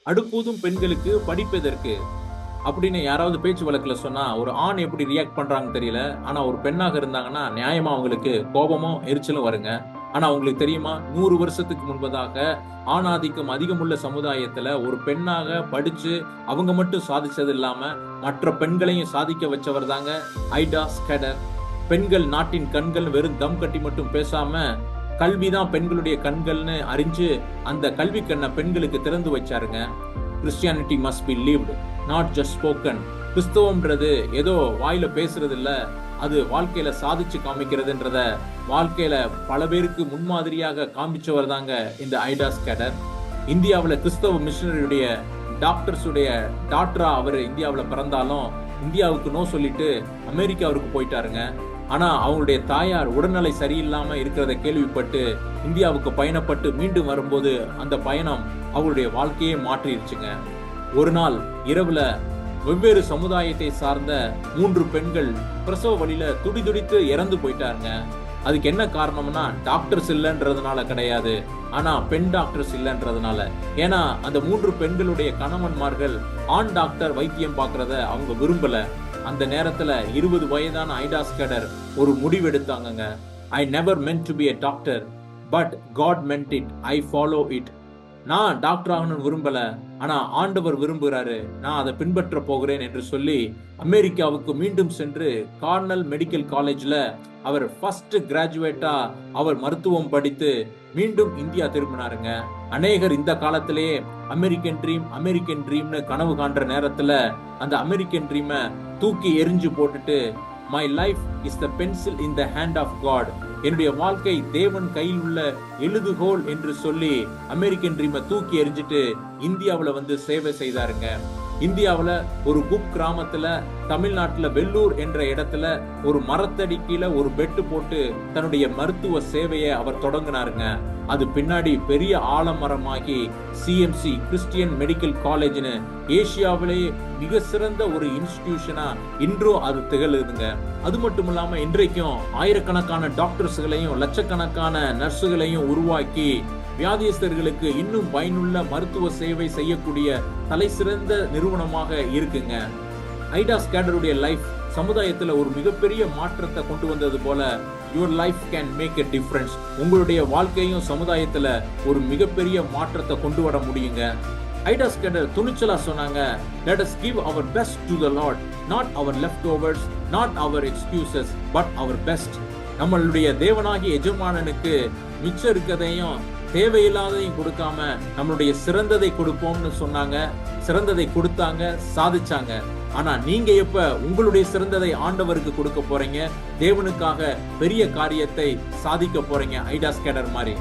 அடுப்பூதும் பெண்களுக்கு படிப்பதற்கு அப்படின்னு யாராவது பேச்சு வழக்குல சொன்னா ஒரு ஆண் எப்படி ரியாக்ட் பண்றாங்க தெரியல. ஆனா ஒரு பெண்ணாக இருந்தாங்கன்னா நியாயமா அவங்களுக்கு கோபமும் எரிச்சலும் வருங்க. ஆனா உங்களுக்கு தெரியுமா, 100 வருஷத்துக்கு முன்பதாக ஆணாதிக்கம் அதிகமுள்ள சமுதாயத்துல ஒரு பெண்ணாக படிச்சு அவங்க மட்டும் சாதிச்சது இல்லாம மற்ற பெண்களையும் சாதிக்க வச்சவர் தாங்க ஐடா ஸ்கேடர். பெண்கள் நாட்டின் கண்கள் வெறும் தம் கட்டி மட்டும் பேசாம கல்விதான் பெண்களுடைய கண்கள்னு அறிஞ்சு அந்த கல்வி கண்ணை பெண்களுக்கு திறந்து வச்சாருங்க. Christianity must be lived, not just spoken. கிறிஸ்தவம்ன்றது ஏதோ வாயில பேசுறது இல்ல, அது வாழ்க்கையில சாதிச்சு காமிக்கிறதுன்றத வாழ்க்கையில பல பேருக்கு முன்மாதிரியாக காமிச்சவர் தாங்க இந்த ஐடா ஸ்கேடர். இந்தியாவில் கிறிஸ்தவ மிஷனரியுடைய டாக்டர்ஸுடைய டாக்டரா அவர் இந்தியாவில் பிறந்தாலும் இந்தியாவுக்கு நோ சொல்லிட்டு அமெரிக்காவுக்கு போயிட்டாருங்க. ஆனா அவங்களுடைய தாயார் உடல்நிலை சரியில்லாம இருக்கிறத கேள்விப்பட்டு இந்தியாவுக்கு பயணப்பட்டு மீண்டும் வரும்போது அந்த பயணம் அவங்களுடைய வாழ்க்கையே மாற்றிடுச்சுங்க. ஒரு நாள் இரவுல வெவ்வேறு சமுதாயத்தை சார்ந்த 3 பெண்கள் பிரசவ வழியில துடிதுடித்து இறந்து போயிட்டாருங்க. அதுக்கு என்ன காரணம்னா டாக்டர்ஸ் இல்லைன்றதுனால கிடையாது, ஆனா பெண் டாக்டர்ஸ் இல்லைன்றதுனால. ஏன்னா அந்த 3 பெண்களுடைய கணவன்மார்கள் ஆண் டாக்டர் வைத்தியம் பார்க்கறத அவங்க விரும்பல. அந்த நேரத்துல 20 வயதான ஐடா ஸ்கேடர் ஒரு முடிவெடுத்தாங்க. I never meant to be a doctor, but God meant it, I follow it. நான் டாக்டர் ஆகணும்னு விரும்பல, ஆனா ஆண்டவர் விரும்புகிறாரு, நான் அதை பின்பற்ற போகிறேன் என்று சொல்லி அமெரிக்காவுக்கு மீண்டும் சென்று கார்னல் மெடிக்கல் காலேஜ்ல அவர் ஃபர்ஸ்ட் கிராஜுவேட்டா அவர் மருத்துவம் படித்து மீண்டும் இந்தியா திரும்பினாருங்க. அநேகர் இந்த காலத்திலேயே அமெரிக்கன் ட்ரீம்னு கனவு காண்ற நேரத்துல அந்த அமெரிக்கன் ட்ரீமை தூக்கி எரிஞ்சு போட்டுட்டு my life is the pencil in the hand of God, என்னுடைய வாழ்க்கை தேவன் கையில் உள்ள எழுதுகோல் என்று சொல்லி அமெரிக்கன் ட்ரீமை தூக்கி எறிஞ்சிட்டு இந்தியாவுல வந்து சேவை செய்தாருங்க. இந்தியாவுல ஒரு குக் கிராமத்துல தமிழ்நாட்டுல வெள்ளூர் என்ற இடத்துல ஒரு மரத்தடி கீழே ஒரு பெட்டு போட்டு தன்னுடைய மருத்துவ சேவையை அவர் தொடங்கினாருங்க. அது பின்னாடி பெரிய ஆலமரமாகி சிஎம்சி கிறிஸ்டியன் மெடிக்கல் காலேஜ்னு ஏசியாவிலேயே மிக சிறந்த ஒரு இன்ஸ்டிடியூஷனா இன்றும் அது திகழுதுங்க. அது மட்டும் இல்லாம இன்றைக்கும் ஆயிரக்கணக்கான டாக்டர்ஸ்களையும் லட்சக்கணக்கான நர்ஸுகளையும் உருவாக்கி வியாதியஸ்தர்களுக்கு இன்னும் பயனுள்ள மருத்துவ சேவை செய்யக்கூடிய தலை சிறந்த நிறுவனமாக இருக்குங்க. ஐடா ஸ்கேடருடைய லைஃப் சமுதாயத்துல ஒரு மிகப்பெரிய மாற்றத்தை கொண்டு வந்தது போல your life can make a difference. உங்களுடைய வாழ்க்கையும் சமுதாயத்துல ஒரு மிகப்பெரிய மாற்றத்தை கொண்டு வர முடியுங்க. ஐடா ஸ்கேடர் துணிச்சலா சொன்னாங்க, let us give our best to the Lord, not our leftovers, not our excuses, but our best. நம்மளுடைய தேவனாகிய எஜமானனுக்கு மிச்சம் இருக்கதையும் தேவையில்லாதையும் கொடுக்காம நம்மளுடைய சிறந்ததை கொடுப்போம்னு சொன்னாங்க. சிறந்ததை கொடுத்தாங்க, சாதிச்சாங்க. ஆனா நீங்க எப்ப உங்களுடைய சிறந்ததை ஆண்டவருக்கு கொடுக்க போறீங்க, தேவனுக்காக பெரிய காரியத்தை சாதிக்க போறீங்க ஐடா ஸ்கேடர் மாதிரி.